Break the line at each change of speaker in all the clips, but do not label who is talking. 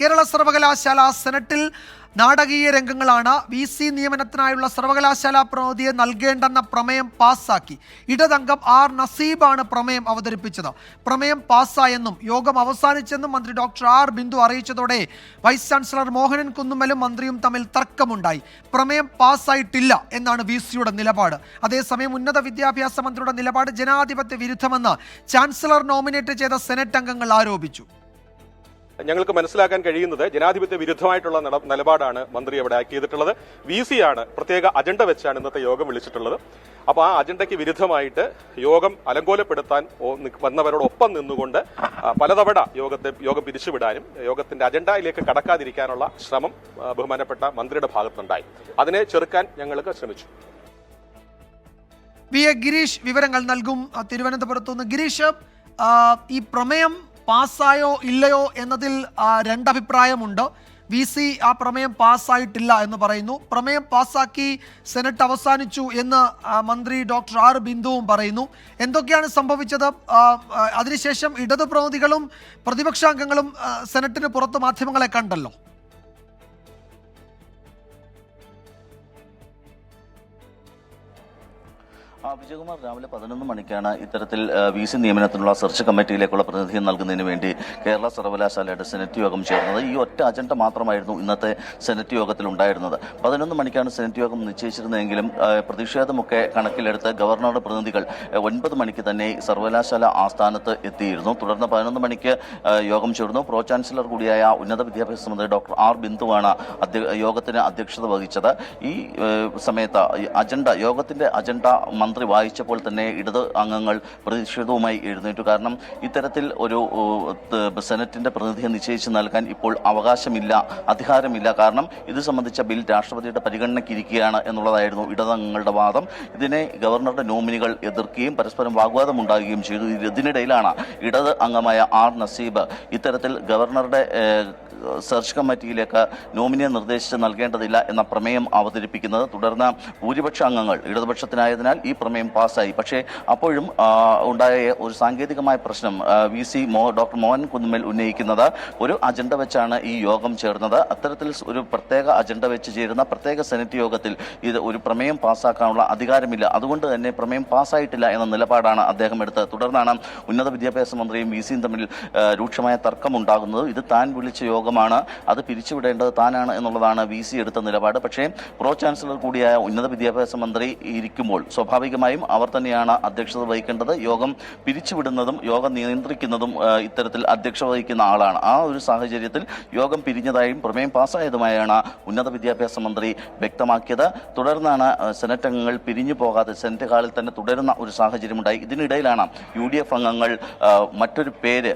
കേരള സർവകലാശാല സെനറ്റിൽ നാടകീയ രംഗങ്ങളാണ്. VC നിയമനത്തിനായുള്ള സർവകലാശാല പ്രതിനിധിയെ നൽകേണ്ടെന്ന പ്രമേയം പാസ്സാക്കി. ഇടതംഗം R നസീബാണ് പ്രമേയം അവതരിപ്പിച്ചത്. പ്രമേയം പാസ്സായെന്നും യോഗം അവസാനിച്ചെന്നും മന്ത്രി ഡോക്ടർ R ബിന്ദു അറിയിച്ചതോടെ വൈസ് ചാൻസലർ മോഹനൻ കുന്നുമ്മലും മന്ത്രിയും തമ്മിൽ തർക്കമുണ്ടായി. പ്രമേയം പാസ്സായിട്ടില്ല എന്നാണ് VCയുടെ നിലപാട്. അതേസമയം ഉന്നത വിദ്യാഭ്യാസ മന്ത്രിയുടെ നിലപാട് ജനാധിപത്യ വിരുദ്ധമെന്ന് ചാൻസലർ നോമിനേറ്റ് ചെയ്ത സെനറ്റ് അംഗങ്ങൾ ആരോപിച്ചു.
ഞങ്ങൾക്ക് മനസ്സിലാക്കാൻ കഴിയുന്നത് ജനാധിപത്യ വിരുദ്ധമായിട്ടുള്ള നിലപാടാണ് മന്ത്രി അവിടെ ചെയ്തിട്ടുള്ളത്. VC ആണ് പ്രത്യേക അജണ്ട വെച്ചാണ് ഇന്നത്തെ യോഗം വിളിച്ചിട്ടുള്ളത്. അപ്പോൾ ആ അജണ്ടയ്ക്ക് വിരുദ്ധമായിട്ട് യോഗം അലങ്കോലപ്പെടുത്താൻ വന്നവരോടൊപ്പം നിന്നുകൊണ്ട് പലതവണ യോഗം പിരിച്ചുവിടാനും യോഗത്തിന്റെ അജണ്ടയിലേക്ക് കടക്കാതിരിക്കാനുള്ള ശ്രമം ബഹുമാനപ്പെട്ട മന്ത്രിയുടെ ഭാഗത്തുണ്ടായി. അതിനെ ചെറുക്കാൻ ഞങ്ങൾക്ക് ശ്രമിച്ചു.
ഗിരീഷ് വിവരങ്ങൾ നൽകും തിരുവനന്തപുരത്തുനിന്ന്. ഗിരീഷ്, ഈ പ്രമേയം പാസ്സായോ ഇല്ലയോ എന്നതിൽ രണ്ടഭിപ്രായമുണ്ട്. VC ആ പ്രമേയം പാസ്സായിട്ടില്ല എന്ന് പറയുന്നു. പ്രമേയം പാസ്സാക്കി സെനറ്റ് അവസാനിച്ചു എന്ന് മന്ത്രി ഡോക്ടർ R ബിന്ദുവും പറയുന്നു. എന്തൊക്കെയാണ് സംഭവിച്ചത്? അതിനുശേഷം ഇടതു പ്രതിനിധികളും പ്രതിപക്ഷാംഗങ്ങളും സെനറ്റിന് പുറത്ത് മാധ്യമങ്ങളെ കണ്ടല്ലോ.
വിജയകുമാർ, രാവിലെ 11 മണിക്കാണ് ഇത്തരത്തിൽ VC നിയമനത്തിനുള്ള സെർച്ച് കമ്മിറ്റിയിലേക്കുള്ള പ്രതിനിധിയെ നൽകുന്നതിന് വേണ്ടി കേരള സർവകലാശാലയുടെ സെനറ്റ് യോഗം ചേർന്നത്. ഈ ഒറ്റ അജണ്ട മാത്രമായിരുന്നു ഇന്നത്തെ സെനറ്റ് യോഗത്തിൽ ഉണ്ടായിരുന്നത്. 11 മണിക്കാണ് സെനറ്റ് യോഗം നിശ്ചയിച്ചിരുന്നതെങ്കിലും പ്രതിഷേധമൊക്കെ കണക്കിലെടുത്ത് ഗവർണറുടെ പ്രതിനിധികൾ 9 മണിക്ക് തന്നെ സർവകലാശാല ആസ്ഥാനത്ത് എത്തിയിരുന്നു. തുടർന്ന് 11 മണിക്ക് യോഗം ചേർന്നു. പ്രോ ചാൻസലർ കൂടിയായ ഉന്നത വിദ്യാഭ്യാസ മന്ത്രി ഡോക്ടർ R ബിന്ദുവാണ് യോഗത്തിന് അധ്യക്ഷത വഹിച്ചത്. ഈ സമയത്ത് യോഗത്തിന്റെ അജണ്ട മന്ത്രി വായിച്ചപ്പോൾ തന്നെ ഇടത് അംഗങ്ങൾ പ്രതിഷേധവുമായി എഴുന്നേറ്റു. കാരണം ഇത്തരത്തിൽ ഒരു സെനറ്റിന്റെ പ്രതിനിധിയെ നിശ്ചയിച്ച് നൽകാൻ ഇപ്പോൾ അവകാശമില്ല, അധികാരമില്ല. കാരണം ഇത് സംബന്ധിച്ച ബിൽ രാഷ്ട്രപതിയുടെ പരിഗണനയ്ക്കിരിക്കുകയാണ് എന്നുള്ളതായിരുന്നു ഇടതംഗങ്ങളുടെ വാദം. ഇതിനെ ഗവർണറുടെ നോമിനികൾ എതിർക്കുകയും പരസ്പരം വാഗ്വാദമുണ്ടാകുകയും ചെയ്തു. ഇതിനിടയിലാണ് ഇടത് അംഗമായ R നസീബ് ഇത്തരത്തിൽ ഗവർണറുടെ സെർച്ച് കമ്മിറ്റിയിലേക്ക് നോമിനിയെ നിർദ്ദേശിച്ച് നൽകേണ്ടതില്ല എന്ന പ്രമേയം അവതരിപ്പിക്കുന്നത്. തുടർന്ന് ഭൂരിപക്ഷ അംഗങ്ങൾ ഇടതുപക്ഷത്തിനായതിനാൽ ഈ പ്രമേയം പാസ്സായി. പക്ഷേ അപ്പോഴും ഉണ്ടായ ഒരു സാങ്കേതികമായ പ്രശ്നം VC ഡോക്ടർ മോഹൻ കുന്നുമ്മൽ ഉന്നയിക്കുന്നത് ഒരു അജണ്ട വെച്ചാണ് ഈ യോഗം ചേർന്നത്. അത്തരത്തിൽ ഒരു പ്രത്യേക അജണ്ട വെച്ച് ചേരുന്ന പ്രത്യേക സെനറ്റ് യോഗത്തിൽ ഇത് ഒരു പ്രമേയം പാസ്സാക്കാനുള്ള അധികാരമില്ല, അതുകൊണ്ട് തന്നെ പ്രമേയം പാസ്സായിട്ടില്ല എന്ന നിലപാടാണ് അദ്ദേഹം എടുത്തത്. തുടർന്നാണ് ഉന്നത വിദ്യാഭ്യാസ മന്ത്രിയും VCയും തമ്മിൽ രൂക്ഷമായ തർക്കമുണ്ടാകുന്നത്. ഇത് താൻ വിളിച്ച യോഗമാണ്, അത് പിരിച്ചുവിടേണ്ടത് താനാണ് എന്നുള്ളതാണ് VC എടുത്ത നിലപാട്. പക്ഷേ പ്രോ ചാൻസലർ കൂടിയായ ഉന്നത വിദ്യാഭ്യാസ മന്ത്രി ഇരിക്കുമ്പോൾ സ്വാഭാവികമായും അവർ തന്നെയാണ് അധ്യക്ഷത വഹിക്കേണ്ടത്. യോഗം പിരിച്ചുവിടുന്നതും യോഗം നിയന്ത്രിക്കുന്നതും ഇത്തരത്തിൽ അധ്യക്ഷത വഹിക്കുന്ന ആളാണ്. ആ ഒരു സാഹചര്യത്തിൽ യോഗം പിരിഞ്ഞതായും പ്രമേയം പാസ്സായതുമായാണ് ഉന്നത വിദ്യാഭ്യാസ മന്ത്രി വ്യക്തമാക്കിയത്. തുടർന്നാണ് സെനറ്റ് അംഗങ്ങൾ പിരിഞ്ഞു പോകാതെ സെനറ്റ് ഹാളിൽ തന്നെ തുടരുന്ന ഒരു സാഹചര്യമുണ്ടായി. ഇതിനിടയിലാണ് UDF അംഗങ്ങൾ മറ്റൊരു പേര്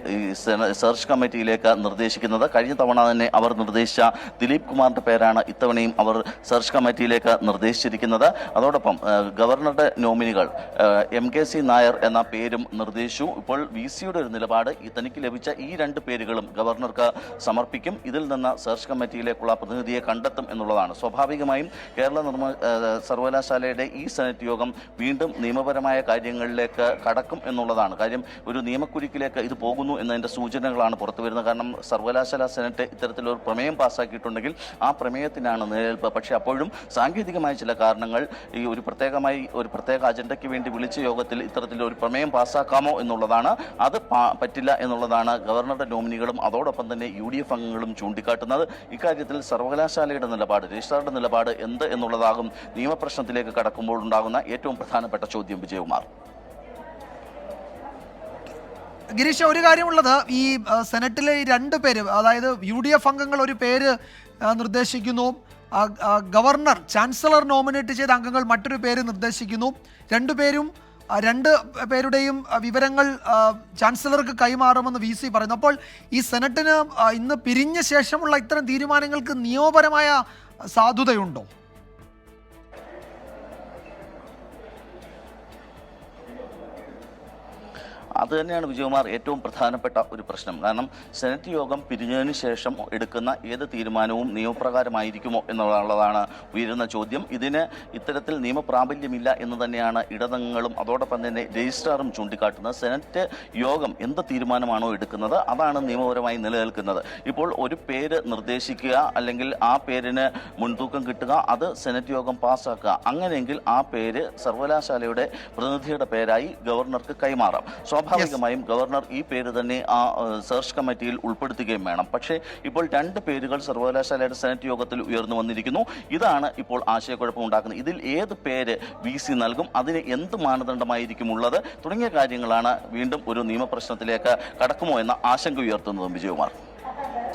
സെർച്ച് കമ്മിറ്റിയിലേക്ക് നിർദ്ദേശിക്കുന്നത്. കഴിഞ്ഞ തവണ തന്നെ അവർ നിർദ്ദേശിച്ച ദിലീപ് കുമാറിന്റെ പേരാണ് ഇത്തവണയും അവർ സെർച്ച് കമ്മിറ്റിയിലേക്ക് നിർദ്ദേശിച്ചിരിക്കുന്നത്. അതോടൊപ്പം ഗവർണറുടെ നോമിനികൾ MKC നായർ എന്ന പേരും നിർദ്ദേശിച്ചു. ഇപ്പോൾ VCയുടെ ഒരു നിലപാട് തനിക്ക് ലഭിച്ച ഈ 2 പേരുകളും ഗവർണർക്ക് സമർപ്പിക്കും. ഇതിൽ നിന്ന് സെർച്ച് കമ്മിറ്റിയിലേക്കുള്ള പ്രതിനിധിയെ കണ്ടെത്തും എന്നുള്ളതാണ്. സ്വാഭാവികമായും കേരള സർവകലാശാലയുടെ ഈ സെനറ്റ് യോഗം വീണ്ടും നിയമപരമായ കാര്യങ്ങളിലേക്ക് കടക്കും എന്നുള്ളതാണ് കാര്യം. ഒരു നിയമക്കുരുക്കിലേക്ക് ഇത് പോകുന്നു എന്നതിന്റെ സൂചനകളാണ് പുറത്തുവരുന്നത്. കാരണം സർവകലാശാല സെനറ്റ് ഇത്തരത്തിലൊരു പ്രമേയം പാസ്സാക്കിയിട്ടുണ്ടെങ്കിൽ ആ പ്രമേയത്തിനാണ് നിലനിൽപ്പ്. പക്ഷേ അപ്പോഴും സാങ്കേതികമായ ചില കാരണങ്ങൾ ഈ ഒരു പ്രത്യേക അജണ്ടയ്ക്ക് വേണ്ടി വിളിച്ച യോഗത്തിൽ ഇത്തരത്തിലൊരു പ്രമേയം പാസ്സാക്കാമോ എന്നുള്ളതാണ്. അത് പറ്റില്ല എന്നുള്ളതാണ് ഗവർണറുടെ നോമിനികളും അതോടൊപ്പം തന്നെ UDF അംഗങ്ങളും ചൂണ്ടിക്കാട്ടുന്നത്. ഇക്കാര്യത്തിൽ സർവകലാശാലയുടെ നിലപാട്, രജിസ്ട്രാറുടെ നിലപാട് എന്ത് എന്നുള്ളതാകും നിയമപ്രശ്നത്തിലേക്ക് കടക്കുമ്പോൾ ഉണ്ടാകുന്ന ഏറ്റവും പ്രധാനപ്പെട്ട ചോദ്യം. വിജയകുമാർ.
ഗിരീഷ്, ഒരു കാര്യമുള്ളത്, ഈ സെനറ്റിലെ 2 പേര്, അതായത് UDF അംഗങ്ങൾ ഒരു പേര് നിർദ്ദേശിക്കുന്നു, ഗവർണർ ചാൻസലർ നോമിനേറ്റ് ചെയ്ത അംഗങ്ങൾ മറ്റൊരു പേര് നിർദ്ദേശിക്കുന്നു. 2 പേരുടെയും വിവരങ്ങൾ ചാൻസലർക്ക് കൈമാറുമെന്ന് VC പറയുന്നു. അപ്പോൾ ഈ സെനറ്റിന് ഇന്ന് പിരിഞ്ഞ ശേഷമുള്ള ഇത്തരം തീരുമാനങ്ങൾക്ക് നിയമപരമായ സാധുതയുണ്ടോ?
അത് തന്നെയാണ് വിജയകുമാർ ഏറ്റവും പ്രധാനപ്പെട്ട ഒരു പ്രശ്നം. കാരണം സെനറ്റ് യോഗം പിരിഞ്ഞതിന് ശേഷം എടുക്കുന്ന ഏത് തീരുമാനവും നിയമപ്രകാരമായിരിക്കുമോ എന്നുള്ളതാണ് ഉയരുന്ന ചോദ്യം. ഇതിന് ഇത്തരത്തിൽ നിയമപ്രാബല്യമില്ല എന്ന് തന്നെയാണ് ഇടതങ്ങളും അതോടൊപ്പം തന്നെ രജിസ്ട്രാറും ചൂണ്ടിക്കാട്ടുന്നത്. സെനറ്റ് യോഗം എന്ത് തീരുമാനമാണോ എടുക്കുന്നത് അതാണ് നിയമപരമായി നിലനിൽക്കുന്നത്. ഇപ്പോൾ ഒരു പേര് നിർദ്ദേശിക്കുക, അല്ലെങ്കിൽ ആ പേരിന് മുൻതൂക്കം കിട്ടുക, അത് സെനറ്റ് യോഗം പാസ്സാക്കുക. അങ്ങനെയെങ്കിൽ ആ പേര് സർവകലാശാലയുടെ പ്രതിനിധിയുടെ പേരായി ഗവർണർക്ക് കൈമാറാം. സ്വാഭാവികമായും ഗവർണർ ഈ പേര് തന്നെ ആ സെർച്ച് കമ്മിറ്റിയിൽ ഉൾപ്പെടുത്തുകയും വേണം. പക്ഷേ ഇപ്പോൾ 2 പേരുകൾ സർവകലാശാലയുടെ സെനറ്റ് യോഗത്തിൽ ഉയർന്നു വന്നിരിക്കുന്നു. ഇതാണ് ഇപ്പോൾ ആശയക്കുഴപ്പമുണ്ടാക്കുന്നത്. ഇതിൽ ഏത് പേര് VC നൽകും, അതിന് എന്ത് മാനദണ്ഡമായിരിക്കും ഉള്ളത് തുടങ്ങിയ കാര്യങ്ങളാണ് വീണ്ടും ഒരു നിയമപ്രശ്നത്തിലേക്ക് കടക്കുമോ എന്ന ആശങ്ക ഉയർത്തുന്നതും വിജയകുമാർ.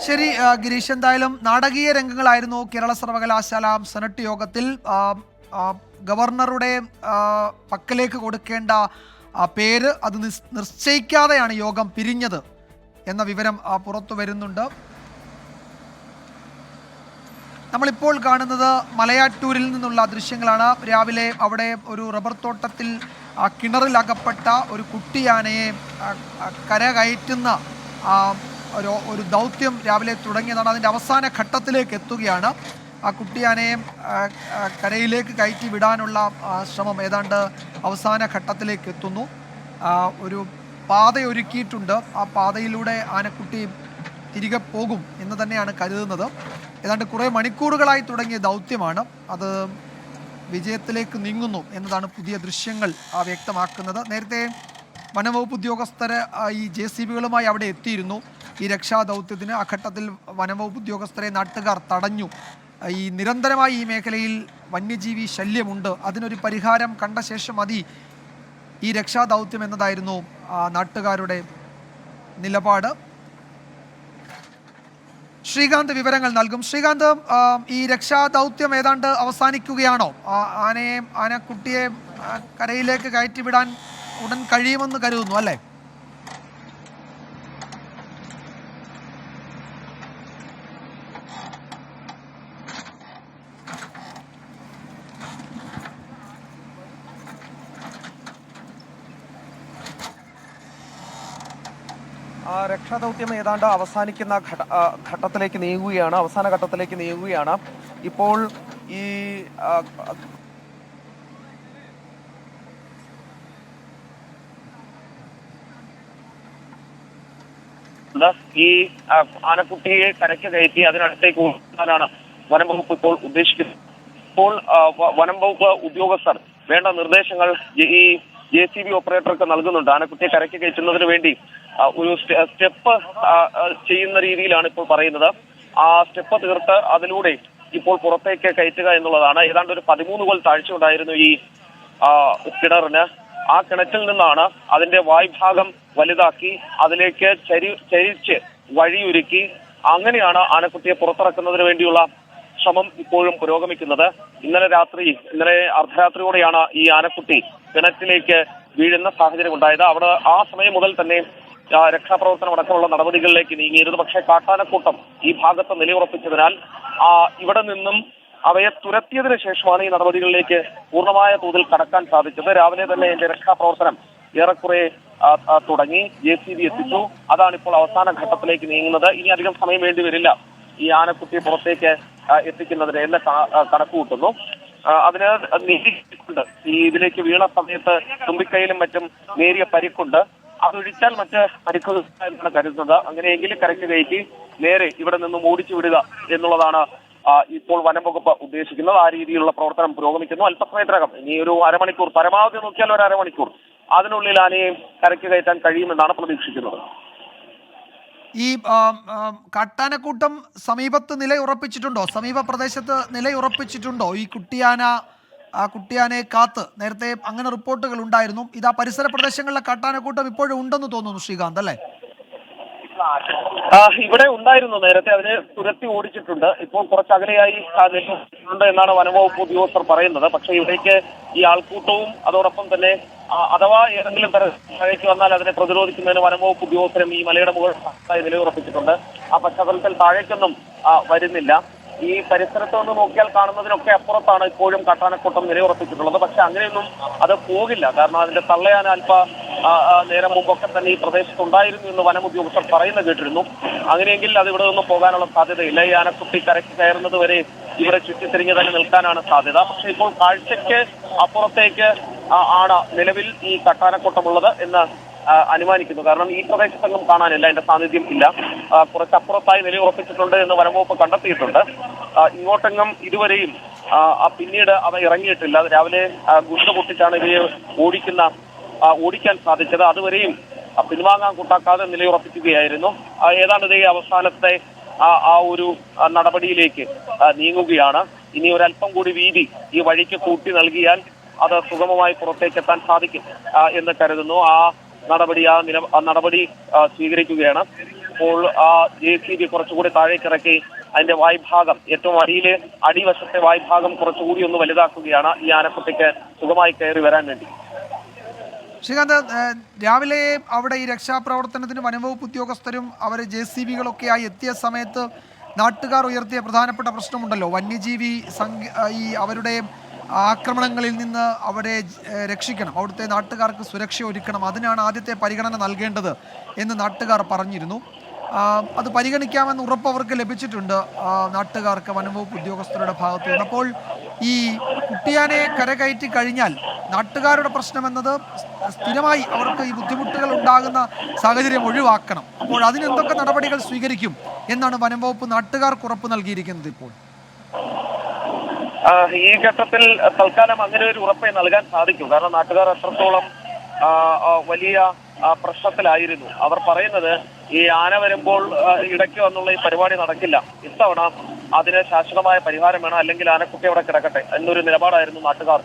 ശരി ഗിരീഷ്, എന്തായാലും നാടകീയ രംഗങ്ങളായിരുന്നു കേരള സർവകലാശാല സെനറ്റ് യോഗത്തിൽ. ഗവർണറുടെ പക്കലേക്ക് കൊടുക്കേണ്ട പേര് അത് നിശ്ചയിക്കാതെയാണ് യോഗം പിരിഞ്ഞത് എന്ന വിവരം പുറത്തു വരുന്നുണ്ട്. നമ്മളിപ്പോൾ കാണുന്നത് മലയാറ്റൂരിൽ നിന്നുള്ള ദൃശ്യങ്ങളാണ്. രാവിലെ അവിടെ ഒരു റബ്ബർ തോട്ടത്തിൽ കിണറിലകപ്പെട്ട ഒരു കുട്ടിയാനയെ കരകയറ്റുന്ന ഒരു ദൗത്യം രാവിലെ തുടങ്ങിയതാണ്. അതിൻ്റെ അവസാന ഘട്ടത്തിലേക്ക് എത്തുകയാണ്. ആ കുട്ടിയാനയെ കരയിലേക്ക് കയറ്റി വിടാനുള്ള ശ്രമം ഏതാണ്ട് അവസാന ഘട്ടത്തിലേക്ക് എത്തുന്നു. ഒരു പാതയൊരുക്കിയിട്ടുണ്ട്. ആ പാതയിലൂടെ ആനക്കുട്ടി തിരികെ പോകും എന്ന് തന്നെയാണ് കരുതുന്നത്. ഏതാണ്ട് കുറേ മണിക്കൂറുകളായി തുടങ്ങിയ ദൗത്യമാണ്. അത് വിജയത്തിലേക്ക് നീങ്ങുന്നു എന്നതാണ് പുതിയ ദൃശ്യങ്ങൾ വ്യക്തമാക്കുന്നത്. നേരത്തെ വനംവകുപ്പ് ഉദ്യോഗസ്ഥർ ഈ JCBകളുമായി അവിടെ എത്തിയിരുന്നു ഈ രക്ഷാദൗത്യത്തിന്. ആ ഘട്ടത്തിൽ വനംവകുപ്പ് ഉദ്യോഗസ്ഥരെ നാട്ടുകാർ തടഞ്ഞു. ഈ നിരന്തരമായി ഈ മേഖലയിൽ വന്യജീവി ശല്യമുണ്ട്, അതിനൊരു പരിഹാരം കണ്ട ശേഷം മതി ഈ രക്ഷാദൗത്യം എന്നതായിരുന്നു നാട്ടുകാരുടെ നിലപാട്. ശ്രീകാന്ത് വിവരങ്ങൾ നൽകും. ശ്രീകാന്ത്, ഈ രക്ഷാദൗത്യം ഏതാണ്ട് അവസാനിക്കുകയാണോ? ആനക്കുട്ടിയെ കരയിലേക്ക് കയറ്റിവിടാൻ ഉടൻ കഴിയുമെന്ന് കരുതുന്നു അല്ലേ?
രക്ഷാദൗത്യം ഏതാണ്ട് അവസാനിക്കുന്ന ഘട്ടത്തിലേക്ക് നീങ്ങുകയാണ്, അവസാന ഘട്ടത്തിലേക്ക് നീങ്ങുകയാണ്. ഇപ്പോൾ ഈ ആനക്കുട്ടിയെ കരയ്ക്ക് കയറ്റി അതിനടുത്തേക്ക് കൊണ്ടുവരാനാണ് വനം വകുപ്പ് ഇപ്പോൾ ഉദ്ദേശിക്കുന്നത്. ഇപ്പോൾ വനം വകുപ്പ് ഉദ്യോഗസ്ഥർ വേണ്ട നിർദ്ദേശങ്ങൾ ഈ JCB ഓപ്പറേറ്റർക്ക് നൽകുന്നുണ്ട്. ആനക്കുട്ടിയെ കരയ്ക്ക് കയറ്റുന്നതിന് വേണ്ടി ഒരു സ്റ്റെപ്പ് ചെയ്യുന്ന രീതിയിലാണ് ഇപ്പോൾ പറയുന്നത്. ആ സ്റ്റെപ്പ് തീർത്ത് അതിലൂടെ ഇപ്പോൾ പുറത്തേക്ക് കയറ്റുക എന്നുള്ളതാണ്. ഏതാണ്ട് ഒരു 13 കോൽ താഴ്ച ഉണ്ടായിരുന്നു ഈ കിണറിന്. ആ കിണറ്റിൽ നിന്നാണ് അതിന്റെ വായ്ഭാഗം വലുതാക്കി അതിലേക്ക് ചരിച്ച് വഴിയൊരുക്കി അങ്ങനെയാണ് ആനക്കുട്ടിയെ പുറത്തിറക്കുന്നതിന് വേണ്ടിയുള്ള ശ്രമം ഇപ്പോഴും പുരോഗമിക്കുന്നത്. ഇന്നലെ അർദ്ധരാത്രിയോടെയാണ് ഈ ആനക്കുട്ടി കിണറ്റിലേക്ക് വീഴുന്ന സാഹചര്യം ഉണ്ടായത്. അവിടെ ആ സമയം മുതൽ തന്നെ രക്ഷാപ്രവർത്തനം അടക്കമുള്ള നടപടികളിലേക്ക് നീങ്ങിയിരുന്നു. പക്ഷേ കാട്ടാനക്കൂട്ടം ഈ ഭാഗത്ത് നിലയുറപ്പിച്ചതിനാൽ ഇവിടെ നിന്നും അവയെ തുരത്തിയതിനു ശേഷമാണ് ഈ നടപടികളിലേക്ക് പൂർണ്ണമായ തോതിൽ കടക്കാൻ സാധിച്ചത്. രാവിലെ തന്നെ ഇതിന്റെ രക്ഷാപ്രവർത്തനം ഏറെക്കുറെ തുടങ്ങി. JCB എത്തിച്ചു. അതാണ് ഇപ്പോൾ അവസാന ഘട്ടത്തിലേക്ക് നീങ്ങുന്നത്. ഇനി അധികം സമയം വേണ്ടി വരില്ല ഈ ആനക്കുട്ടിയെ പുറത്തേക്ക് എത്തിക്കുന്നതിന് എന്ന് കണക്ക് കൂട്ടുന്നു. അതിന് നീതിയുണ്ട്. ഈ ഇതിലേക്ക് വീണ സമയത്ത് തുമ്പിക്കൈയിലും മറ്റും നേരിയ പരിക്കുണ്ട്. അതൊഴിച്ചാൽ മറ്റ് പരിക്കുകൾ എന്നാണ് കരുതുന്നത്. അങ്ങനെയെങ്കിലും കരയ്ക്ക് കയറ്റി നേരെ ഇവിടെ നിന്നും ഓടിച്ചു വിടുക എന്നുള്ളതാണ് ഇപ്പോൾ വനം വകുപ്പ് ഉദ്ദേശിക്കുന്നത്. ആ രീതിയിലുള്ള പ്രവർത്തനം പുരോഗമിക്കുന്നു. അല്പസമയത്തിനകം ഇനി ഒരു അരമണിക്കൂർ, പരമാവധി നോക്കിയാൽ ഒരു അരമണിക്കൂർ അതിനുള്ളിൽ ആനയെ കരയ്ക്ക് കയറ്റാൻ കഴിയുമെന്നാണ് പ്രതീക്ഷിക്കുന്നത്.
ഈ കാട്ടാനക്കൂട്ടം സമീപത്ത് നിലയുറപ്പിച്ചിട്ടുണ്ടോ? സമീപ പ്രദേശത്ത് നിലയുറപ്പിച്ചിട്ടുണ്ടോ? ഈ കുട്ടിയാനയെ കാത്ത് നേരത്തെ അങ്ങനെ റിപ്പോർട്ടുകൾ ഉണ്ടായിരുന്നു. ഇതാ പരിസര പ്രദേശങ്ങളിലെ കാട്ടാനക്കൂട്ടം ഇപ്പോഴും ഉണ്ടെന്ന് തോന്നുന്നു ശ്രീകാന്ത്, അല്ലേ?
ഇവിടെ ഉണ്ടായിരുന്നു നേരത്തെ, അതിനെ തുരത്തി ഓടിച്ചിട്ടുണ്ട്. ഇപ്പോൾ കുറച്ചകലെയായി നിൽക്കുന്നുണ്ട് എന്നാണ് വനംവകുപ്പ് ഉദ്യോഗസ്ഥർ പറയുന്നത്. പക്ഷേ ഇവിടേക്ക് ഈ ആൾക്കൂട്ടവും അതോടൊപ്പം തന്നെ അഥവാ ഏതെങ്കിലും തരത്തിലേക്ക് വന്നാൽ അതിനെ പ്രതിരോധിക്കുന്നതിന് വനംവകുപ്പ് ഉദ്യോഗസ്ഥരും ഈ മലയുടെ മുകളിൽ നിലയുറപ്പിച്ചിട്ടുണ്ട്. ആ പശ്ചാത്തലത്തിൽ താഴേക്കൊന്നും വരുന്നില്ല. ഈ പരിസരത്ത് നിന്ന് നോക്കിയാൽ കാണുന്നതിനൊക്കെ അപ്പുറത്താണ് ഇപ്പോഴും കാട്ടാനക്കൂട്ടം നിലയുറപ്പിച്ചിട്ടുള്ളത്. പക്ഷെ അങ്ങനെയൊന്നും അത് പോകില്ല. കാരണം അതിന്റെ തള്ളയാൻ നേരം മുമ്പൊക്കെ തന്നെ ഈ പ്രദേശത്ത് ഉണ്ടായിരുന്നു എന്ന് വനം ഉദ്യോഗസ്ഥർ പറയുന്നത് കേട്ടിരുന്നു. അങ്ങനെയെങ്കിൽ അത് ഇവിടെ നിന്ന് പോകാനുള്ള സാധ്യതയില്ല. ഈ ആനക്കുട്ടി കരയ്ക്ക് കയറുന്നത് വരെ ഇവിടെ ചുറ്റിത്തിരിഞ്ഞ് തന്നെ നിൽക്കാനാണ് സാധ്യത. പക്ഷെ ഇപ്പോൾ കാഴ്ചയ്ക്ക് അപ്പുറത്തേക്ക് ആണ് നിലവിൽ ഈ കാട്ടാനക്കൂട്ടമുള്ളത് എന്ന് അനുമാനിക്കുന്നു. കാരണം ഈ പ്രദേശത്തൊന്നും കാണാനില്ല, അതിന്റെ സാന്നിധ്യം ഇല്ല. കുറച്ചപ്പുറത്തായി നിലയുറപ്പിച്ചിട്ടുണ്ട് എന്ന് വനംവകുപ്പ് കണ്ടെത്തിയിട്ടുണ്ട്. ഇങ്ങോട്ടെങ്ങും ഇതുവരെയും പിന്നീട് അവ ഇറങ്ങിയിട്ടില്ല. രാവിലെ ഗുണ്ട പൊട്ടിച്ചാണ് ഇവയെ ഓടിക്കാൻ സാധിച്ചത്. അതുവരെയും പിൻവാങ്ങാൻ കൂട്ടാക്കാതെ നിലയുറപ്പിക്കുകയായിരുന്നു. ഏതാണ്ട് ഈ അവസാനത്തെ ആ ഒരു നടപടിയിലേക്ക് നീങ്ങുകയാണ്. ഇനി ഒരല്പം കൂടി വീതി ഈ വഴിക്ക് കൂട്ടി നൽകിയാൽ അത് സുഗമമായി പുറത്തേക്കെത്താൻ സാധിക്കും എന്ന് കരുതുന്നു. ആ നടപടി സ്വീകരിക്കുകയാണ്. ഇപ്പോൾ JCB കുറച്ചുകൂടി താഴേക്കിറക്കി അതിന്റെ വായ്ഭാഗം, ഏറ്റവും അടിവശത്തെ വായ്ഭാഗം കുറച്ചുകൂടി ഒന്ന് വലുതാക്കുകയാണ് ഈ ആനക്കുട്ടിക്ക് സുഖമായി കയറി വരാൻ വേണ്ടി.
ശ്രീകാന്ത്, രാവിലെ അവിടെ ഈ രക്ഷാപ്രവർത്തനത്തിന് വനംവകുപ്പ് ഉദ്യോഗസ്ഥരും അവർ JCBകളൊക്കെയായി എത്തിയ സമയത്ത് നാട്ടുകാർ ഉയർത്തിയ പ്രധാനപ്പെട്ട പ്രശ്നമുണ്ടല്ലോ, വന്യജീവി ഈ അവരുടെ ആക്രമണങ്ങളിൽ നിന്ന് അവരെ രക്ഷിക്കണം, അവിടുത്തെ നാട്ടുകാർക്ക് സുരക്ഷ ഒരുക്കണം, അതിനാണ് ആദ്യത്തെ പരിഗണന നൽകേണ്ടത് എന്ന് നാട്ടുകാർ പറഞ്ഞിരുന്നു. അത് പരിഗണിക്കാമെന്ന് ഉറപ്പ് അവർക്ക് ലഭിച്ചിട്ടുണ്ട് നാട്ടുകാർക്ക് വനംവകുപ്പ് ഉദ്യോഗസ്ഥരുടെ ഭാഗത്തു നിന്ന്. അപ്പോൾ ഈ കുട്ടിയാനെ കരകയറ്റി കഴിഞ്ഞാൽ നാട്ടുകാരുടെ പ്രശ്നമെന്നത് സ്ഥിരമായി അവർക്ക് ഈ ബുദ്ധിമുട്ടുകൾ ഉണ്ടാകുന്ന സാഹചര്യം ഒഴിവാക്കണം. അപ്പോൾ അതിനെന്തൊക്കെ നടപടികൾ സ്വീകരിക്കും എന്നാണ് വനംവകുപ്പ് നാട്ടുകാർക്ക് ഉറപ്പ് നൽകിയിരിക്കുന്നത് ഇപ്പോൾ?
ഈ ഘട്ടത്തിൽ തൽക്കാലം അങ്ങനെ ഒരു ഉറപ്പേ നൽകാൻ സാധിക്കൂ. കാരണം നാട്ടുകാർ അത്രത്തോളം വലിയ പ്രശ്നത്തിലായിരുന്നു. അവർ പറയുന്നത് ഈ ആന വരുമ്പോൾ ഇടയ്ക്ക് വന്നുള്ള ഈ പരിപാടി നടക്കില്ല, ഇത്തവണ അതിന് ശാശ്വതമായ പരിഹാരം വേണം, അല്ലെങ്കിൽ ആനക്കുട്ടി അവിടെ കിടക്കട്ടെ എന്നൊരു നിലപാടായിരുന്നു നാട്ടുകാർ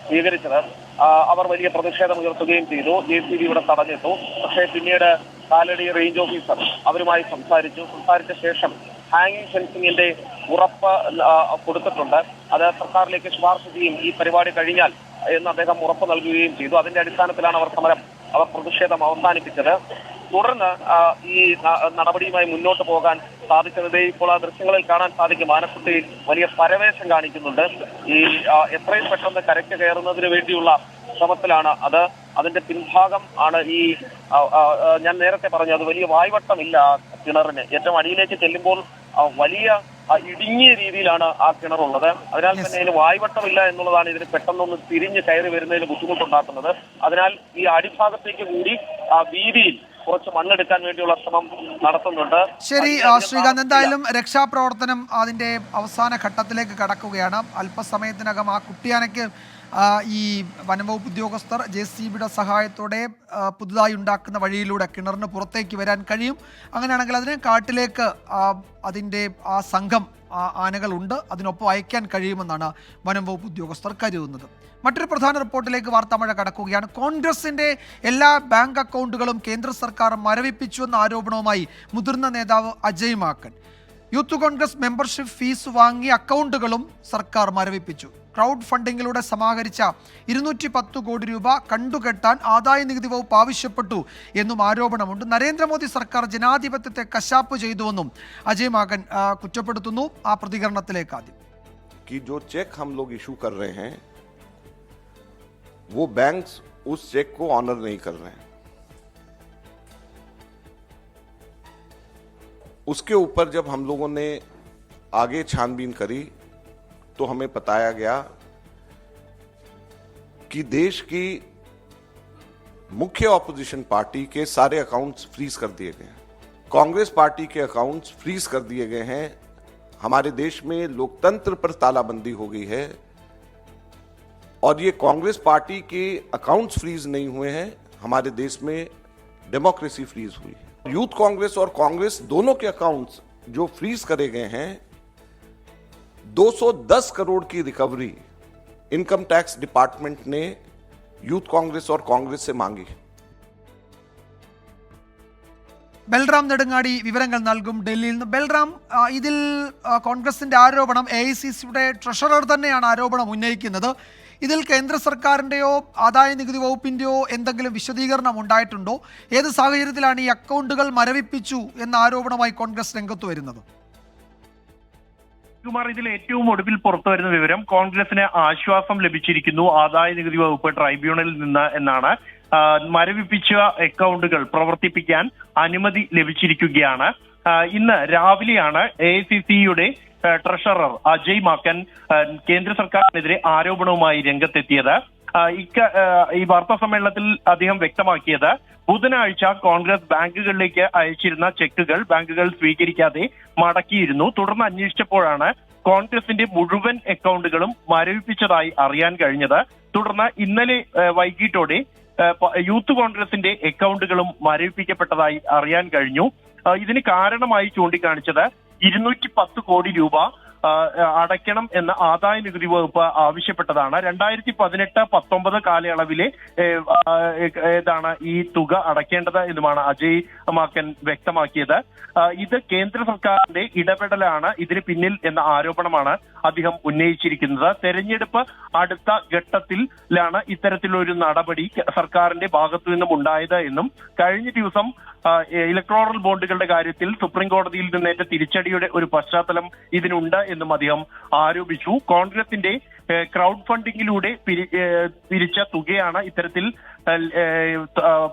സ്വീകരിച്ചത്. അവർ വലിയ പ്രതിഷേധം ഉയർത്തുകയും ചെയ്തു. JCB ഇവിടെ തടഞ്ഞിട്ടു. പക്ഷേ പിന്നീട് കാലടി റേഞ്ച് ഓഫീസർ അവരുമായി സംസാരിച്ച ശേഷം ഹാങ്ങിങ് ഫെൻസിംഗിന്റെ ഉറപ്പ് കൊടുത്തിട്ടുണ്ട്. അത് സർക്കാരിലേക്ക് ശുപാർശ ചെയ്യും ഈ പരിപാടി കഴിഞ്ഞാൽ എന്ന് അദ്ദേഹം ഉറപ്പ് നൽകുകയും ചെയ്തു. അതിന്റെ അടിസ്ഥാനത്തിലാണ് അവർ പ്രതിഷേധം അവസാനിപ്പിച്ചത്. തുടർന്ന് ഈ നടപടിയുമായി മുന്നോട്ട് പോകാൻ സാധിക്കുന്നത് ഇപ്പോൾ ആ ദൃശ്യങ്ങളിൽ കാണാൻ സാധിക്കും. ആനക്കുട്ടി വലിയ പരവേശം കാണിക്കുന്നുണ്ട്. ഈ എത്രയും പെട്ടെന്ന് കരയ്ക്ക് കയറുന്നതിന് വേണ്ടിയുള്ള ശ്രമത്തിലാണ്. അതിന്റെ പിൻഭാഗം ആണ് ഈ ഞാൻ നേരത്തെ പറഞ്ഞു, അത് വലിയ വായ്വട്ടമില്ല കിണറിന്. ഏറ്റവും അടിയിലേക്ക് ചെല്ലുമ്പോൾ വലിയ ഇടുങ്ങിയ രീതിയിലാണ് ആ കിണറുള്ളത്. അതിനാൽ തന്നെ ഇതിന് വായ്വട്ടമില്ല എന്നുള്ളതാണ് ഇതിന് പെട്ടെന്നൊന്ന് തിരിഞ്ഞ് കയറി വരുന്നതിന് ബുദ്ധിമുട്ടുണ്ടാക്കുന്നത്. അതിനാൽ ഈ അടിഭാഗത്തേക്ക് കൂടി വീതിയിൽ കുറച്ച് മണ്ണെടുക്കാൻ വേണ്ടിയുള്ള ശ്രമം നടത്തുന്നുണ്ട്.
ശരി ശ്രീകാന്ത്, എന്തായാലും രക്ഷാപ്രവർത്തനം അതിന്റെ അവസാന ഘട്ടത്തിലേക്ക് കടക്കുകയാണ്. അല്പസമയത്തിനകം ആ കുട്ടിയാനയ്ക്ക് ഈ വനംവകുപ്പ് ഉദ്യോഗസ്ഥർ JCBയുടെ സഹായത്തോടെ പുതുതായി ഉണ്ടാക്കുന്ന വഴിയിലൂടെ കിണറിന് പുറത്തേക്ക് വരാൻ കഴിയും. അങ്ങനെയാണെങ്കിൽ അതിനെ കാട്ടിലേക്ക് അതിൻ്റെ ആ സംഘം ആനകളുണ്ട്, അതിനൊപ്പം അയക്കാൻ കഴിയുമെന്നാണ് വനംവകുപ്പ് ഉദ്യോഗസ്ഥർ കരുതുന്നത്. മറ്റൊരു പ്രധാന റിപ്പോർട്ടിലേക്ക് വാർത്താമഴ കടക്കുകയാണ്. കോൺഗ്രസിന്റെ എല്ലാ ബാങ്ക് അക്കൗണ്ടുകളും കേന്ദ്ര സർക്കാർ മരവിപ്പിച്ചുവെന്ന ആരോപണവുമായി മുതിർന്ന നേതാവ് Ajay Maken. Youth Congress membership fees വാങ്ങിയ അക്കൗണ്ടുകളും സർക്കാർ മരവിപ്പിച്ചു. ക്രൗഡ് ഫണ്ടിങ്ങിലൂടെ സമാഹരിച്ച 210 കോടി രൂപ കണ്ടുകെട്ടാൻ ആദായ നികുതി വകുപ്പ് ആവശ്യപ്പെട്ടു എന്നും ആരോപണമുണ്ട്. നരേന്ദ്രമോദി സർക്കാർ ജനാധിപത്യത്തെ കശാപ്പ് ചെയ്തുവെന്നും അജയ് മാക്കൻ കുറ്റപ്പെടുത്തുന്നു. ആ പ്രതികരണത്തിലേക്ക് ആദ്യം.
कि जो चेक हम लोग इशू कर रहे हैं वो बैंक्स उस चेक को ऑनर नहीं कर रहे हैं. उसके ऊपर जब हम लोगों ने आगे छानबीन करी तो हमें बताया गया कि देश की मुख्य ऑपोजिशन पार्टी के सारे अकाउंट्स फ्रीज कर दिए गए हैं. कांग्रेस पार्टी के अकाउंट्स फ्रीज कर दिए गए हैं. हमारे देश में लोकतंत्र पर तालाबंदी हो गई है और ये कांग्रेस पार्टी के अकाउंट्स फ्रीज नहीं हुए हैं, हमारे देश में डेमोक्रेसी फ्रीज हुई है. यूथ कांग्रेस और कांग्रेस दोनों के अकाउंट्स जो फ्रीज करे गए हैं, 210 करोड़ की रिकवरी इनकम टैक्स डिपार्टमेंट ने यूथ कांग्रेस और कांग्रेस से मांगी.
ബൽറാം നെടുങ്ങാടി വിവരങ്ങൾ നൽകും ഡൽഹിയിൽ നിന്ന്. ബൽറാം, ഇതിൽ കോൺഗ്രസിന്റെ ആരോപണം AICCയുടെ ട്രഷറർ തന്നെയാണ് ആരോപണം ഉന്നയിക്കുന്നത്. ഇതിൽ കേന്ദ്ര സർക്കാരിൻ്റെയോ ആദായ നികുതി വകുപ്പിൻ്റെയോ എന്തെങ്കിലും വിശദീകരണം ഉണ്ടായിട്ടുണ്ടോ? ഏത് സാഹചര്യത്തിലാണ് ഈ അക്കൗണ്ടുകൾ മരവിപ്പിച്ചു എന്ന ആരോപണമായി കോൺഗ്രസ് രംഗത്ത് വരുന്നത്?
കുമാർ, ഇതിൽ ഏറ്റവും ഒടുവിൽ പുറത്തുവരുന്ന വിവരം കോൺഗ്രസിന് ആശ്വാസം ലഭിച്ചിരിക്കുന്നു ആദായ നികുതി വകുപ്പ് ട്രൈബ്യൂണലിൽ നിന്ന് എന്നാണ്. മരവിപ്പിച്ച അക്കൗണ്ടുകൾ പ്രവർത്തിപ്പിക്കാൻ അനുമതി ലഭിച്ചിരിക്കുകയാണ്. ഇന്ന് രാവിലെയാണ് AICCയുടെ ട്രഷറർ അജയ് മാക്കൻ കേന്ദ്ര സർക്കാരിനെതിരെ ആരോപണവുമായി രംഗത്തെത്തിയത്. ഈ വാർത്താ സമ്മേളനത്തിൽ അദ്ദേഹം വ്യക്തമാക്കിയത് ബുധനാഴ്ച കോൺഗ്രസ് ബാങ്കുകളിലേക്ക് അയച്ചിരുന്ന ചെക്കുകൾ ബാങ്കുകൾ സ്വീകരിക്കാതെ മടക്കിയിരുന്നു. തുടർന്ന് അന്വേഷിച്ചപ്പോഴാണ് കോൺഗ്രസിന്റെ മുഴുവൻ അക്കൗണ്ടുകളും മരവിപ്പിച്ചതായി അറിയാൻ കഴിഞ്ഞത്. തുടർന്ന് ഇന്നലെ വൈകിട്ടോടെ യൂത്ത് കോൺഗ്രസിന്റെ അക്കൗണ്ടുകളും മരവിപ്പിക്കപ്പെട്ടതായി അറിയാൻ കഴിഞ്ഞു. ഇതിന് കാരണമായി ചൂണ്ടിക്കാണിച്ചത് 210 കോടി രൂപ അടയ്ക്കണം എന്ന് ആദായ നികുതി വകുപ്പ് ആവശ്യപ്പെട്ടതാണ്. 2018-19 കാലയളവിലെ ഏതാണ് ഈ തുക അടയ്ക്കേണ്ടത് എന്നുമാണ് അജയ് മാക്കൻ വ്യക്തമാക്കിയത്. ഇത് കേന്ദ്ര സർക്കാരിന്റെ ഇടപെടലാണ് ഇതിന് പിന്നിൽ എന്ന ആരോപണമാണ് അദ്ദേഹം ഉന്നയിച്ചിരിക്കുന്നത്. തെരഞ്ഞെടുപ്പ് അടുത്ത ഘട്ടത്തിലാണ് ഇത്തരത്തിലൊരു നടപടി സർക്കാരിന്റെ ഭാഗത്തു നിന്നും ഉണ്ടായത് എന്നും കഴിഞ്ഞ ദിവസം ഇലക്ട്രോറൽ ബോണ്ടുകളുടെ കാര്യത്തിൽ സുപ്രീം കോടതിയിൽ നിന്നേറ്റ തിരിച്ചടിയുടെ ഒരു പശ്ചാത്തലം ഇതിനുണ്ട് എന്നും അദ്ദേഹം ആരോപിച്ചു. കോൺഗ്രസിന്റെ ക്രൗഡ് ഫണ്ടിങ്ങിലൂടെ പിരിച്ച തുകയാണ് ഇത്തരത്തിൽ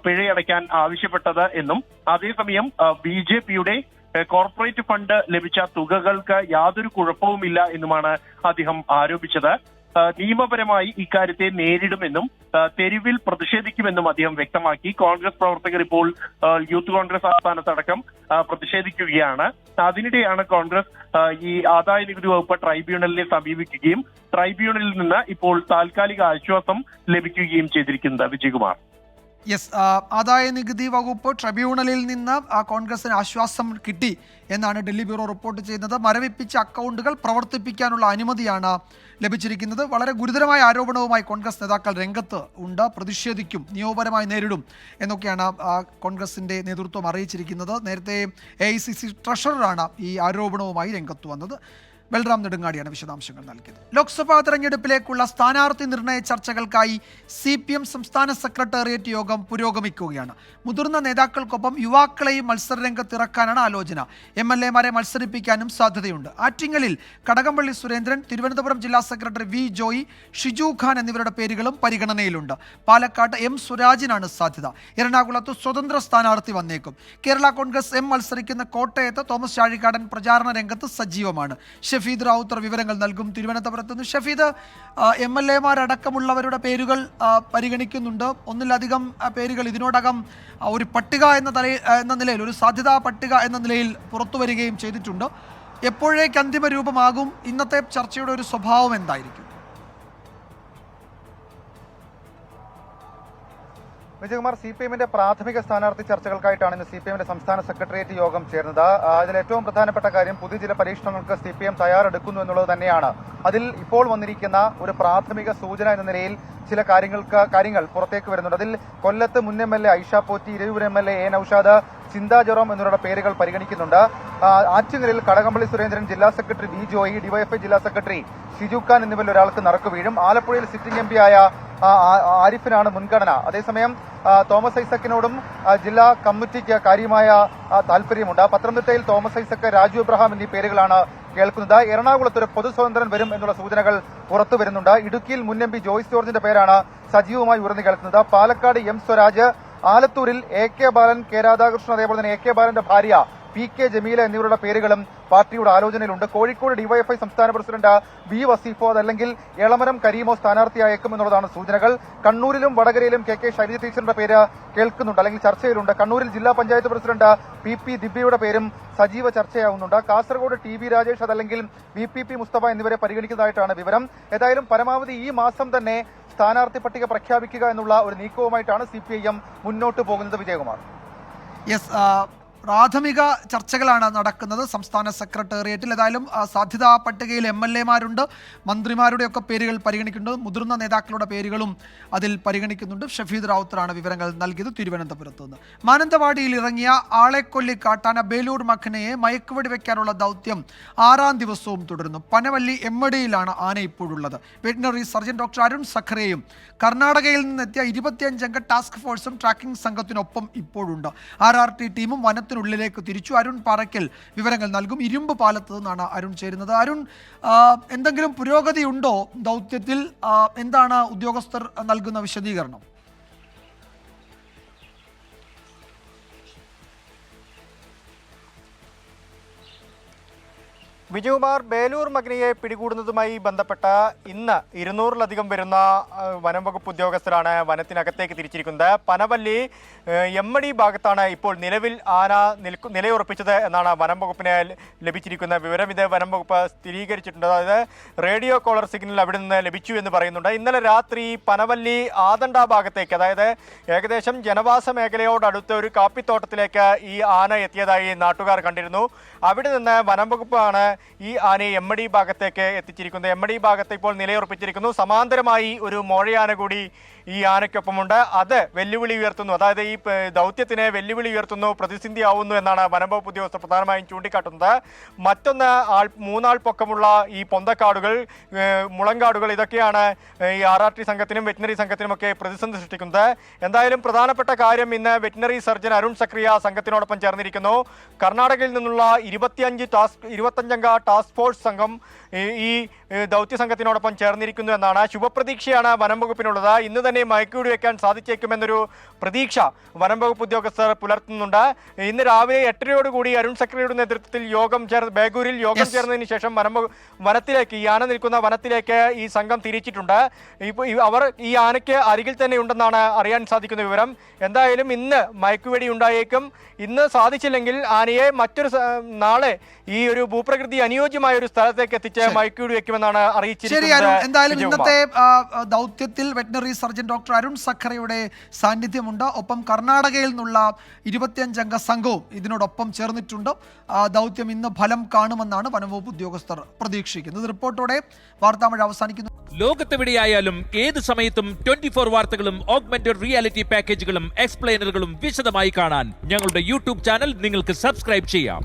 പിഴയടയ്ക്കാൻ ആവശ്യപ്പെട്ടത് എന്നും അതേസമയം BJPയുടെ കോർപ്പറേറ്റ് ഫണ്ട് ലഭിച്ച തുകകൾക്ക് യാതൊരു കുഴപ്പവുമില്ല എന്നുമാണ് അദ്ദേഹം ആരോപിച്ചത്. നിയമപരമായി ഇക്കാര്യത്തെ നേരിടുമെന്നും തെരുവിൽ പ്രതിഷേധിക്കുമെന്നും അദ്ദേഹം വ്യക്തമാക്കി. കോൺഗ്രസ് പ്രവർത്തകർ ഇപ്പോൾ യൂത്ത് കോൺഗ്രസ് ആസ്ഥാനത്തടക്കം പ്രതിഷേധിക്കുകയാണ്. അതിനിടെയാണ് കോൺഗ്രസ് ഈ ആദായ നികുതി വകുപ്പ് ട്രൈബ്യൂണലിനെ സമീപിക്കുകയും ട്രൈബ്യൂണലിൽ നിന്ന് ഇപ്പോൾ താൽക്കാലിക ആശ്വാസം ലഭിക്കുകയും ചെയ്തിരിക്കുന്നത്. വിജയകുമാർ.
യെസ്, ആദായ നികുതി വകുപ്പ് ട്രിബ്യൂണലിൽ നിന്ന് കോൺഗ്രസിന് ആശ്വാസം കിട്ടി എന്നാണ് ഡൽഹി ബ്യൂറോ റിപ്പോർട്ട് ചെയ്യുന്നത്. മരവിപ്പിച്ച അക്കൗണ്ടുകൾ പ്രവർത്തിപ്പിക്കാനുള്ള അനുമതിയാണ് ലഭിച്ചിരിക്കുന്നത്. വളരെ ഗുരുതരമായ ആരോപണവുമായി കോൺഗ്രസ് നേതാക്കൾ രംഗത്ത് ഉണ്ട്. പ്രതിഷേധിക്കും, നിയമപരമായി നേരിടും എന്നൊക്കെയാണ് കോൺഗ്രസിൻ്റെ നേതൃത്വം അറിയിച്ചിരിക്കുന്നത്. നേരത്തെ AICC ട്രഷററാണ് ഈ ആരോപണവുമായി രംഗത്ത് വന്നത്. ബൽറാം നെടുങ്ങാടിയാണ് വിശദാംശങ്ങൾ നൽകിയത്. ലോക്സഭാ തെരഞ്ഞെടുപ്പിലേക്കുള്ള സ്ഥാനാർത്ഥി നിർണയ ചർച്ചകൾക്കായി CPM സംസ്ഥാന സെക്രട്ടേറിയറ്റ് യോഗം പുരോഗമിക്കുകയാണ്. മുതിർന്ന നേതാക്കൾക്കൊപ്പം യുവാക്കളെയും മത്സരരംഗത്തിറക്കാനാണ് ആലോചന. MLA-മാരെ മത്സരിപ്പിക്കാനും സാധ്യതയുണ്ട്. ആറ്റിങ്ങലിൽ കടകംപള്ളി സുരേന്ദ്രൻ, തിരുവനന്തപുരം ജില്ലാ സെക്രട്ടറി V. ജോയി, ഷിജു ഖാൻ എന്നിവരുടെ പേരുകളും പരിഗണനയിലുണ്ട്. പാലക്കാട്ട് M. സുരാജിനാണ് സാധ്യത. എറണാകുളത്ത് സ്വതന്ത്ര സ്ഥാനാർത്ഥി വന്നേക്കും. കേരള കോൺഗ്രസ് M മത്സരിക്കുന്ന കോട്ടയത്ത് തോമസ് ചാഴിക്കാടൻ പ്രചാരണ രംഗത്ത് സജീവമാണ്. ഷഫീദ് റാവുത്തർ വിവരങ്ങൾ നൽകും. തിരുവനന്തപുരത്ത് നിന്ന് ഷഫീദ്, MLA-മാരടക്കമുള്ളവരുടെ പേരുകൾ പരിഗണിക്കുന്നുണ്ട്. ഒന്നിലധികം പേരുകൾ ഇതിനോടകം ഒരു പട്ടിക എന്ന നിലയിൽ, ഒരു സാധ്യതാ പട്ടിക എന്ന നിലയിൽ പുറത്തു വരികയും ചെയ്തിട്ടുണ്ട്. എപ്പോഴേക്ക് അന്തിമ രൂപമാകും? ഇന്നത്തെ ചർച്ചയുടെ ഒരു സ്വഭാവം എന്തായിരിക്കും?
വിജയകുമാർ, CPM-ന്റെ പ്രാഥമിക സ്ഥാനാർത്ഥി ചർച്ചകൾക്കായിട്ടാണ് ഇന്ന് CPM-ന്റെ സംസ്ഥാന സെക്രട്ടേറിയറ്റ് യോഗം ചേർന്നത്. അതിൽ ഏറ്റവും പ്രധാനപ്പെട്ട കാര്യം പുതിയ ചില പരീക്ഷണങ്ങൾക്ക് CPM തയ്യാറെടുക്കുന്നു എന്നുള്ളത് തന്നെയാണ്. അതിൽ ഇപ്പോൾ വന്നിരിക്കുന്ന ഒരു പ്രാഥമിക സൂചന എന്ന നിലയിൽ ചില കാര്യങ്ങൾ പുറത്തേക്ക് വരുന്നുണ്ട്. അതിൽ കൊല്ലത്ത് മുൻ MLA Aisha Potti, ഇരയൂർ MLA A. Naushad, ചിന്താ ജെറോം എന്നിവരുടെ പേരുകൾ പരിഗണിക്കുന്നുണ്ട്. ആറ്റിങ്ങലിൽ കടകംപള്ളി സുരേന്ദ്രൻ, ജില്ലാ സെക്രട്ടറി V. ജോയി, DYFI ജില്ലാ സെക്രട്ടറി ഷിജു ഖാൻ എന്നിവരിൽ ഒരാൾക്ക് നറുക്ക് വീഴും. ആലപ്പുഴയിൽ സിറ്റിംഗ് MP ആയ ആരിഫിനാണ് മുൻഗണന. അതേസമയം തോമസ് ഐസക്കിനോടും ജില്ലാ കമ്മിറ്റിക്ക് കാര്യമായ താല്പര്യമുണ്ട്. പത്തനംതിട്ടയിൽ തോമസ് ഐസക്ക്, രാജു എബ്രഹാം എന്നീ പേരുകളാണ് കേൾക്കുന്നത്. എറണാകുളത്ത് ഒരു പൊതു സ്വതന്ത്രൻ വരും എന്നുള്ള സൂചനകൾ പുറത്തു വരുന്നുണ്ട്. ഇടുക്കിയിൽ മുൻ MP ജോയ്സ് ജോർജിന്റെ പേരാണ് സജീവമായി ഉയർന്നു കേൾക്കുന്നത്. പാലക്കാട് M. സ്വരാജ്, ആലത്തൂരിൽ AK ബാലൻ, K. രാധാകൃഷ്ണൻ, അതേപോലെ തന്നെ AK ബാലന്റെ ഭാര്യ PK ജമീല എന്നിവരുടെ പേരുകളും പാർട്ടിയുടെ ആലോചനയിലുണ്ട്. കോഴിക്കോട് DYFI സംസ്ഥാന പ്രസിഡന്റ് B. വസീഫോ അതല്ലെങ്കിൽ എളമരം കരീമോ സ്ഥാനാർത്ഥിയായേക്കും എന്നുള്ളതാണ് സൂചനകൾ. കണ്ണൂരിലും വടകരയിലും KK ശൈലജ ടീച്ചറിന്റെ പേര് കേൾക്കുന്നുണ്ട്, അല്ലെങ്കിൽ ചർച്ചയിലുണ്ട്. കണ്ണൂരിൽ ജില്ലാ പഞ്ചായത്ത് പ്രസിഡന്റ് PP ദിവ്യയുടെ പേരും സജീവ ചർച്ചയാവുന്നുണ്ട്. കാസർഗോഡ് TB രാജേഷ് അതല്ലെങ്കിൽ VPP മുസ്തഫ എന്നിവരെ പരിഗണിക്കുന്നതായിട്ടാണ് വിവരം. ഏതായാലും പരമാവധി ഈ മാസം തന്നെ സ്ഥാനാർത്ഥി പട്ടിക പ്രഖ്യാപിക്കുക എന്നുള്ള ഒരു നീക്കവുമായിട്ടാണ് CPIM മുന്നോട്ട് പോകുന്നത്. വിജയകുമാർ.
യെസ്, പ്രാഥമിക ചർച്ചകളാണ് നടക്കുന്നത് സംസ്ഥാന സെക്രട്ടേറിയറ്റിൽ. ഏതായാലും സാധ്യതാ പട്ടികയിൽ MLA-മാരുണ്ട്, മന്ത്രിമാരുടെയൊക്കെ പേരുകൾ പരിഗണിക്കുന്നുണ്ട്, മുതിർന്ന നേതാക്കളുടെ പേരുകളും അതിൽ പരിഗണിക്കുന്നുണ്ട്. ഷഫീദ് റാവുത്തറാണ് വിവരങ്ങൾ നൽകിയത് തിരുവനന്തപുരത്ത് നിന്ന്. മാനന്തവാടിയിൽ ഇറങ്ങിയ ആളെക്കൊല്ലി കാട്ടാന ബേലൂർ മഖനയെ മയക്കുവെടി വയ്ക്കാനുള്ള ദൗത്യം 6ാം ദിവസവും തുടരുന്നു. പനവല്ലി എമ്മടിയിലാണ് ആന ഇപ്പോഴുള്ളത്. വെറ്റിനറി സർജൻ ഡോക്ടർ അരുൺ സഖറേയും കർണാടകയിൽ നിന്നെത്തിയ 25 അംഗ ടാസ്ക് ഫോഴ്സും ട്രാക്കിംഗ് സംഘത്തിനൊപ്പം ഇപ്പോഴുണ്ട്. RRT ടീമും വനത്തിൽ വനത്തിനുള്ളിലേക്ക് തിരിച്ചു. അരുൺ പാറയ്ക്കൽ വിവരങ്ങൾ നൽകും. ഇരുമ്പ് പാലത്ത് നിന്നാണ് അരുൺ ചേരുന്നത്. അരുൺ, എന്തെങ്കിലും പുരോഗതി ഉണ്ടോ ദൗത്യത്തിൽ? എന്താണ് ഉദ്യോഗസ്ഥർ നൽകുന്ന വിശദീകരണം?
വിജയകുമാർ, ബേലൂർ മഗ്നിയെ പിടികൂടുന്നതുമായി ബന്ധപ്പെട്ട ഇന്ന് 200-ലധികം വരുന്ന വനം വകുപ്പ് ഉദ്യോഗസ്ഥരാണ് വനത്തിനകത്തേക്ക് തിരിച്ചിരിക്കുന്നത്. പനവല്ലി എമ്മടി ഭാഗത്താണ് ഇപ്പോൾ നിലവിൽ ആന നിലയുറപ്പിച്ചത് എന്നാണ് വനം വകുപ്പിന് ലഭിച്ചിരിക്കുന്ന വിവരം. ഇത് വനം വകുപ്പ് സ്ഥിരീകരിച്ചിട്ടുണ്ട്. അതായത് റേഡിയോ കോളർ സിഗ്നൽ അവിടെ നിന്ന് ലഭിച്ചു എന്ന് പറയുന്നുണ്ട്. ഇന്നലെ രാത്രി പനവല്ലി ആദണ്ട ഭാഗത്തേക്ക്, അതായത് ഏകദേശം ജനവാസ മേഖലയോടടുത്ത ഒരു കാപ്പിത്തോട്ടത്തിലേക്ക് ഈ ആന എത്തിയതായി നാട്ടുകാർ കണ്ടിരുന്നു. അവിടെ നിന്ന് വനം വകുപ്പാണ് ഈ ആനയെ എമ്മടി ഭാഗത്തേക്ക് എത്തിച്ചിരിക്കുന്നത്. എമ്മടി ഭാഗത്ത് ഇപ്പോൾ നിലയുറപ്പിച്ചിരിക്കുന്നു. സമാന്തരമായി ഒരു മോഴയാന കൂടി ഈ ആനയ്ക്കൊപ്പമുണ്ട്. അത് വെല്ലുവിളി ഉയർത്തുന്നു, അതായത് ഈ ദൗത്യത്തിന് വെല്ലുവിളി ഉയർത്തുന്നു, പ്രതിസന്ധിയാവുന്നു എന്നാണ് വനംവകുപ്പ് ഉദ്യോഗസ്ഥർ പ്രധാനമായും ചൂണ്ടിക്കാട്ടുന്നത്. മറ്റൊന്ന്, 3 ആൾ പൊക്കമുള്ള ഈ പൊന്തക്കാടുകൾ, മുളങ്കാടുകൾ, ഇതൊക്കെയാണ് ഈ RRT സംഘത്തിനും വെറ്റിനറി സംഘത്തിനുമൊക്കെ പ്രതിസന്ധി സൃഷ്ടിക്കുന്നത്. എന്തായാലും പ്രധാനപ്പെട്ട കാര്യം, ഇന്ന് വെറ്റിനറി സർജൻ അരുൺ സക്രിയ സംഘത്തിനോടൊപ്പം ചേർന്നിരിക്കുന്നു. കർണാടകയിൽ നിന്നുള്ള 25-അംഗ ടാസ്ക് ഫോഴ്സ് സംഘം ഈ ദൗത്യ സംഘത്തിനോടൊപ്പം ചേർന്നിരിക്കുന്നു എന്നാണ്. ശുഭപ്രതീക്ഷയാണ് വനം വകുപ്പിനുള്ളത്. ഇന്ന് തന്നെ മയക്കുവെടി വെക്കാൻ സാധിച്ചേക്കുമെന്നൊരു പ്രതീക്ഷ വനം വകുപ്പ് ഉദ്യോഗസ്ഥർ പുലർത്തുന്നുണ്ട്. ഇന്ന് രാവിലെ 8:30യോടുകൂടി അരുൺ സക്രിയയുടെ നേതൃത്വത്തിൽ ബേഗൂരിൽ യോഗം ചേർന്നതിന് ശേഷം വനത്തിലേക്ക്, ഈ ആന നിൽക്കുന്ന വനത്തിലേക്ക് ഈ സംഘം തിരിച്ചിട്ടുണ്ട്. അവർ ഈ ആനയ്ക്ക് അരികിൽ തന്നെ ഉണ്ടെന്നാണ് അറിയാൻ സാധിക്കുന്ന വിവരം. എന്തായാലും ഇന്ന് മയക്കുവെടി ഉണ്ടായേക്കും. ഇന്ന് സാധിച്ചില്ലെങ്കിൽ ആനയെ നാളെ ഈ ഒരു ഭൂപ്രകൃതി അനുയോജ്യമായ ഒരു സ്ഥലത്തേക്ക് എത്തിച്ച് മയക്കുവെടി വെക്കുമെന്നാണ് അറിയിച്ചിരിക്കുന്നത്.
എന്തായാലും ഇന്നത്തെ ദൗത്യത്തിൽ വെറ്റിനറി സർജൻ ഡോക്ടർ അരുൺ സഖറയുടെ സാന്നിധ്യമുണ്ട്. ഒപ്പം കർണാടകയിൽ നിന്നുള്ള 25-അംഗ സംഘവും ഇതിനോടൊപ്പം ചേർന്നിട്ടുണ്ട്. ദൗത്യം ഇന്ന് ഫലം കാണുമെന്നാണ് വനംവകുപ്പ് ഉദ്യോഗസ്ഥർ പ്രതീക്ഷിക്കുന്നത്. റിപ്പോർട്ടോടെ വാർത്താമഴ അവസാനിക്കുന്നു.
ലോകത്തെവിടെയായാലും ഏത് സമയത്തും 24 വാർത്തകളും ഓഗ്മെന്റഡ് റിയാലിറ്റി പാക്കേജുകളും എക്സ്പ്ലെയിനറുകളും വിശദമായി കാണാൻ ഞങ്ങളുടെ യൂട്യൂബ് ചാനൽ നിങ്ങൾക്ക് സബ്സ്ക്രൈബ് ചെയ്യാം.